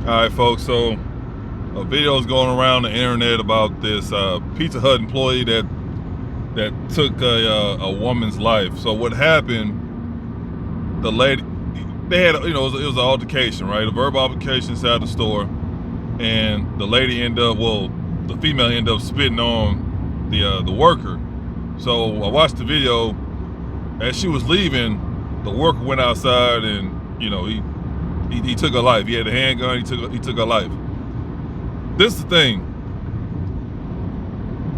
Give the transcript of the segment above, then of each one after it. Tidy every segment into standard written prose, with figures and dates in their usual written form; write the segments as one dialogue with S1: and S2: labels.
S1: All right, folks. So a video is going around the internet about this Pizza Hut employee that took a woman's life. So what happened? The lady, they had, it was an altercation, right? A verbal altercation inside the store, and the lady the female ended up spitting on the worker. So I watched the video. As she was leaving, the worker went outside and he took her life. He had a handgun. He took her life. This is the thing.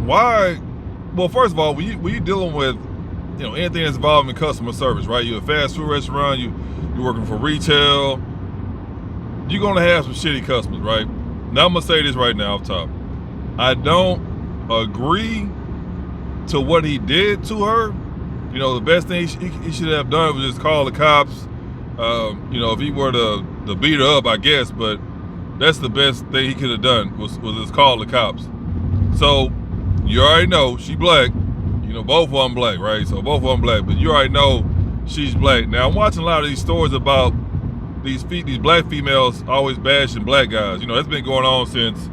S1: Why? Well, first of all, when you dealing with anything that's involved in customer service, right? You're a fast food restaurant. You're working for retail. You're gonna have some shitty customers, right? Now I'm gonna say this right now off top. I don't agree to what he did to her. The best thing he should have done was just call the cops. If he were to beat her up, I guess, but that's the best thing he could have done was just call the cops. So you already know she black. Both of them black, right? So both of them black, but you already know she's black. Now I'm watching a lot of these stories about these black females always bashing black guys. That's been going on since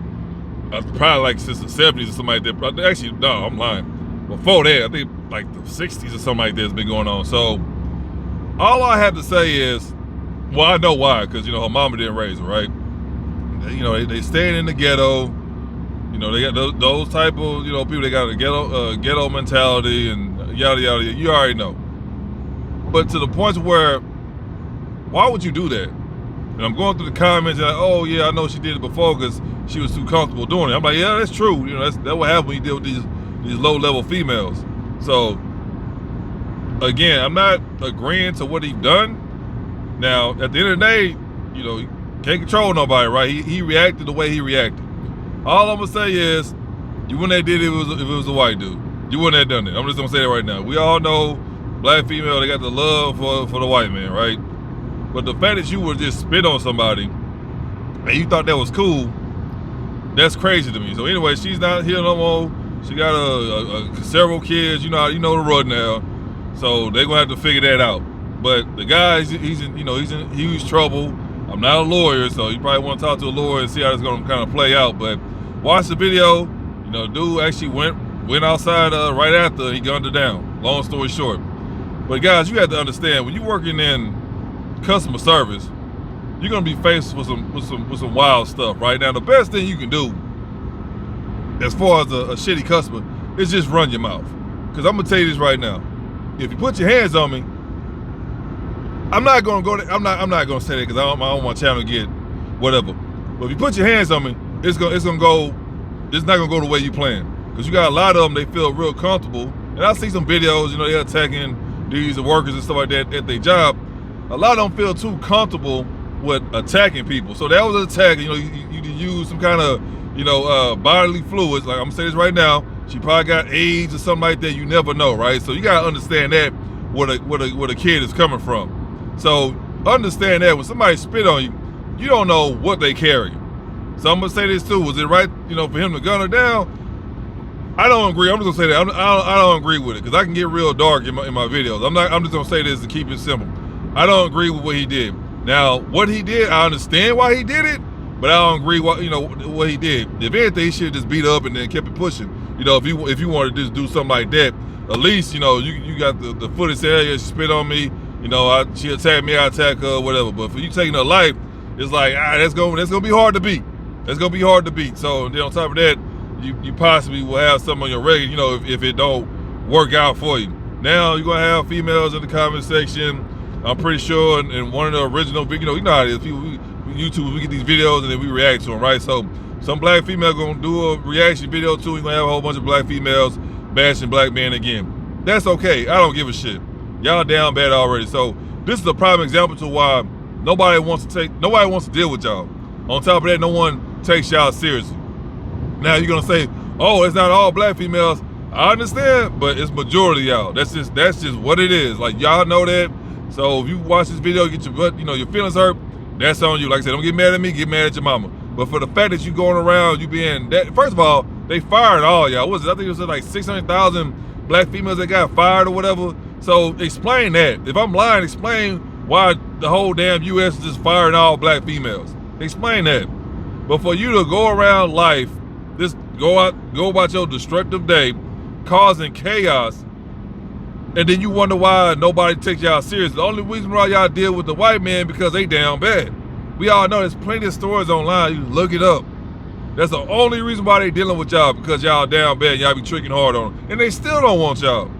S1: probably since the 70s or something like that. Actually, no, I'm lying. Before that, I think like the 60s or something like that has been going on. So all I have to say is, well, I know why, because her mama didn't raise her, right? They staying in the ghetto. They got those type of people. They got a ghetto mentality and yada yada. You already know. But to the point where, why would you do that? And I'm going through the comments and oh yeah, I know she did it before because she was too comfortable doing it. I'm like, yeah, that's true. That's what happens when you deal with these low level females. So again, I'm not agreeing to what he done. Now, at the end of the day, you can't control nobody, right? He reacted the way he reacted. All I'm gonna say is, you wouldn't have did it if it was a white dude. You wouldn't have done it. I'm just gonna say that right now. We all know black female, they got the love for the white man, right? But the fact that you would just spit on somebody and you thought that was cool, that's crazy to me. So anyway, she's not here no more. She got several kids. You know the road now. So they're gonna have to figure that out. But the guy, he's in huge trouble. I'm not a lawyer, so you probably want to talk to a lawyer and see how it's gonna kind of play out. But watch the video. Dude actually went outside right after he gunned her down. Long story short. But guys, you have to understand, when you're working in customer service, you're gonna be faced with some wild stuff. Right now, the best thing you can do, as far as a shitty customer, is just run your mouth. Because I'm gonna tell you this right now. If you put your hands on me, I'm not gonna go. I'm not gonna say that because I don't want my channel to get whatever. But if you put your hands on me, it's not gonna go the way you plan. Because you got a lot of them, they feel real comfortable. And I see some videos, they're attacking these workers and stuff like that at their job. A lot of them feel too comfortable with attacking people. So that was an attack. You use some kind of bodily fluids. Like I'm gonna say this right now, she probably got AIDS or something like that. You never know, right? So you gotta understand that where the kid is coming from. So understand that when somebody spit on you, you don't know what they carry. So I'm gonna say this too. Was it right, for him to gun her down? I don't agree. I'm just gonna say that. I don't agree with it because I can get real dark in my videos. I'm just gonna say this to keep it simple. I don't agree with what he did. Now, what he did, I understand why he did it, but I don't agree what he did. If anything, he should have just beat up and then kept it pushing. If you wanted to just do something like that, at least you got the footage saying, hey, yeah, she spit on me. She attacked me, I attack her, whatever. But for you taking her life, it's like that's gonna be hard to beat. That's gonna be hard to beat. So then on top of that, you possibly will have something on your record, if it don't work out for you. Now you're gonna have females in the comment section. I'm pretty sure in one of the original videos, you know how it is. People, YouTube, we get these videos and then we react to them, right? So some black female gonna do a reaction video too. You're gonna have a whole bunch of black females bashing black men again. That's okay. I don't give a shit. Y'all down bad already. So this is a prime example to why nobody wants to deal with y'all. On top of that, no one takes y'all seriously. Now you're gonna say, oh, it's not all black females. I understand, but it's majority y'all. That's just what it is. Like y'all know that. So if you watch this video, get your feelings hurt, that's on you. Like I said, don't get mad at me, get mad at your mama. But for the fact that you going around, you being that, first of all, they fired all y'all. I think it was like 600,000 black females that got fired or whatever. So explain that. If I'm lying, explain why the whole damn U.S. is just firing all black females. Explain that. But for you to go around life, go about your destructive day, causing chaos, and then you wonder why nobody takes y'all serious. The only reason why y'all deal with the white man because they down bad. We all know there's plenty of stories online. You look it up. That's the only reason why they dealing with y'all, because y'all down bad. Y'all be tricking hard on them, and they still don't want y'all.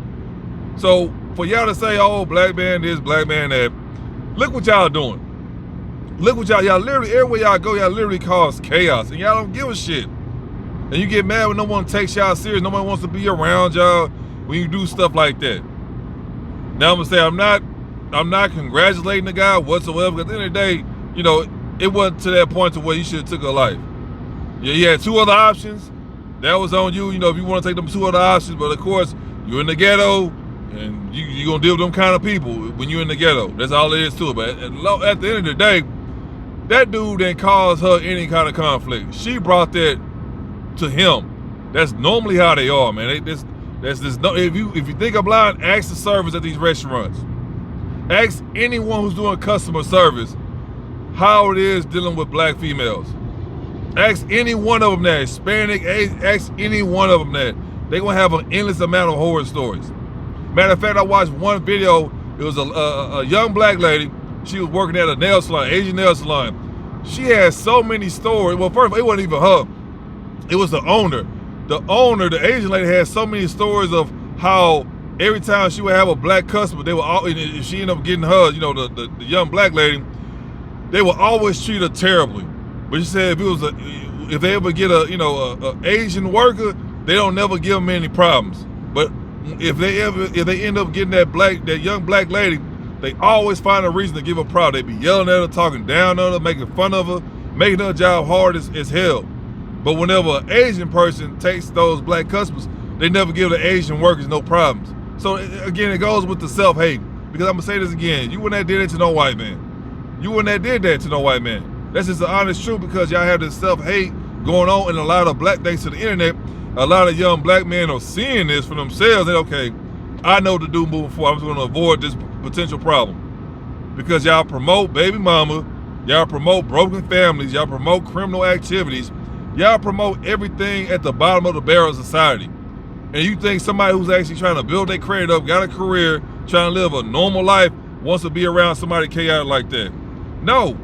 S1: So for y'all to say, "Oh, black man this, black man that," look what y'all doing. Look what y'all literally everywhere y'all go, y'all literally cause chaos, and y'all don't give a shit. And you get mad when no one takes y'all serious. No one wants to be around y'all when you do stuff like that. Now I'm gonna say I'm not congratulating the guy whatsoever, because at the end of the day, you know, it wasn't to that point to where you should have took a life. Yeah, you had two other options. That was on you, you know, if you want to take them two other options. But of course, you're in the ghetto, and you're going to deal with them kind of people when you're in the ghetto. That's all it is to it. But at the end of the day, that dude didn't cause her any kind of conflict. She brought that to him. That's normally how they are, man. If you think I'm blind, ask the servers at these restaurants. Ask anyone who's doing customer service how it is dealing with black females. Ask any one of them that, Hispanic, ask any one of them that. They're gonna have an endless amount of horror stories. Matter of fact, I watched one video. It was a young black lady. She was working at a nail salon, Asian nail salon. She had so many stories. Well, first of all, it wasn't even her. It was the owner. The Asian lady, had so many stories of how every time she would have a black customer, they would all, if she ended up getting her, you know, the young black lady, they would always treat her terribly. But she said if they ever get a Asian worker, they don't never give them any problems. But if they end up getting that young black lady, they always find a reason to give her problem. They be yelling at her, talking down on her, making fun of her, making her job hard as hell. But whenever an Asian person takes those black customers, they never give the Asian workers no problems. So again, it goes with the self-hate. Because I'm gonna say this again, you wouldn't have did it to no white man. You wouldn't have did that to no white man. That's just the honest truth, because y'all have this self-hate going on, and a lot of black, thanks to the internet, a lot of young black men are seeing this for themselves. And okay, I know what to do moving forward. I'm just gonna avoid this potential problem. Because y'all promote baby mama, y'all promote broken families, y'all promote criminal activities, y'all promote everything at the bottom of the barrel of society. And you think somebody who's actually trying to build their credit up, got a career, trying to live a normal life, wants to be around somebody chaotic like that? No.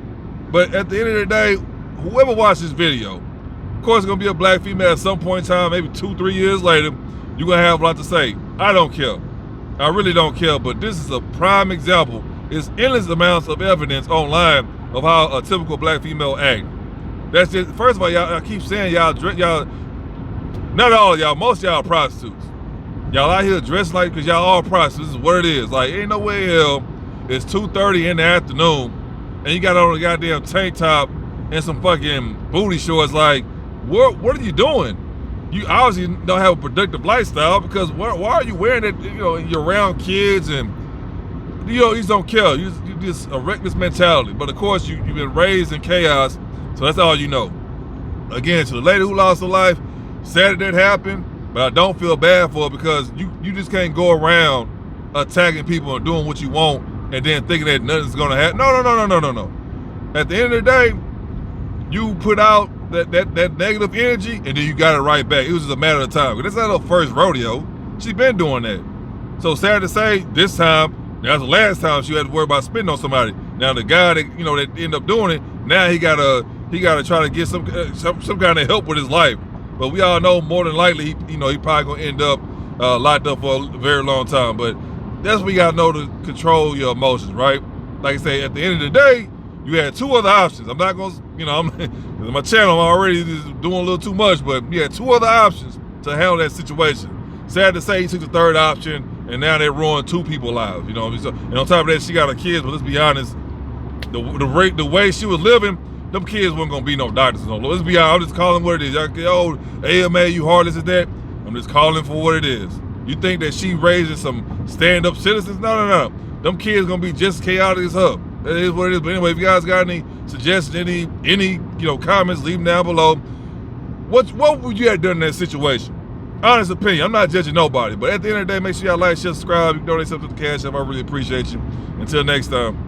S1: But at the end of the day, whoever watches this video, of course it's gonna be a black female at some point in time, maybe 2-3 years later, you're gonna have a lot to say. I don't care. I really don't care, but this is a prime example. There's endless amounts of evidence online of how a typical black female act. That's just, first of all, y'all, I keep saying y'all, not all of y'all, most of y'all are prostitutes. Y'all out here dressed like, because y'all all prostitutes. This is what it is. Like, ain't no way in hell it's 2:30 in the afternoon and you got on a goddamn tank top and some fucking booty shorts. Like, what are you doing? You obviously don't have a productive lifestyle, because why are you wearing it? You know, you're around kids and you just don't care. You just a reckless mentality. But of course, you've been raised in chaos, so that's all you know. Again, to the lady who lost her life, sad that happened, but I don't feel bad for her, because you just can't go around attacking people and doing what you want and then thinking that nothing's gonna happen. No. At the end of the day, you put out that negative energy, and then you got it right back. It was just a matter of time. But this is not her first rodeo. She's been doing that. So sad to say, this time, that's the last time she had to worry about spitting on somebody. Now the guy that that ended up doing it, now he gotta try to get some kind of help with his life. But we all know more than likely, he probably gonna end up locked up for a very long time. But that's what you gotta know to control your emotions, right? Like I say, at the end of the day, you had two other options. I'm not gonna, my channel, I'm already doing a little too much, but you had two other options to handle that situation. Sad to say, he took the third option, and now they ruined two people's lives. And on top of that, she got her kids. But let's be honest, the way she was living, them kids weren't gonna be no doctors. No, let's be honest. I'm just calling what it is. Y'all, AMA, you heartless as that. I'm just calling for what it is. You think that she raising some stand-up citizens? No. Them kids gonna be just chaotic as her. That is what it is. But anyway, if you guys got any suggestions, any comments, leave them down below. What would you have done in that situation? Honest opinion. I'm not judging nobody, but at the end of the day, make sure y'all like, share, subscribe. You can donate something to the Cash App. I really appreciate you. Until next time.